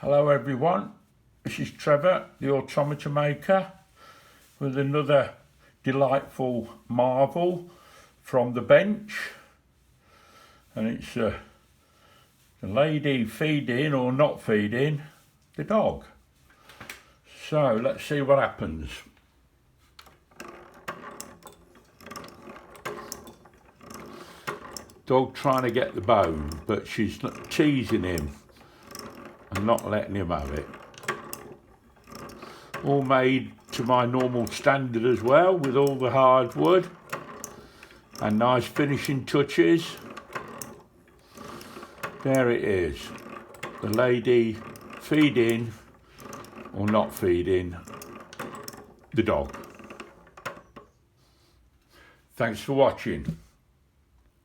Hello everyone, this is Trevor, the Automata Maker, with another delightful marvel from the bench. And it's the lady feeding or not feeding the dog. So let's see what happens. Dog trying to get the bone, but she's teasing him and not letting him have it. All made to my normal standard as well, with all the hardwood and nice finishing touches. There it is, the lady feeding or not feeding the dog. Thanks for watching.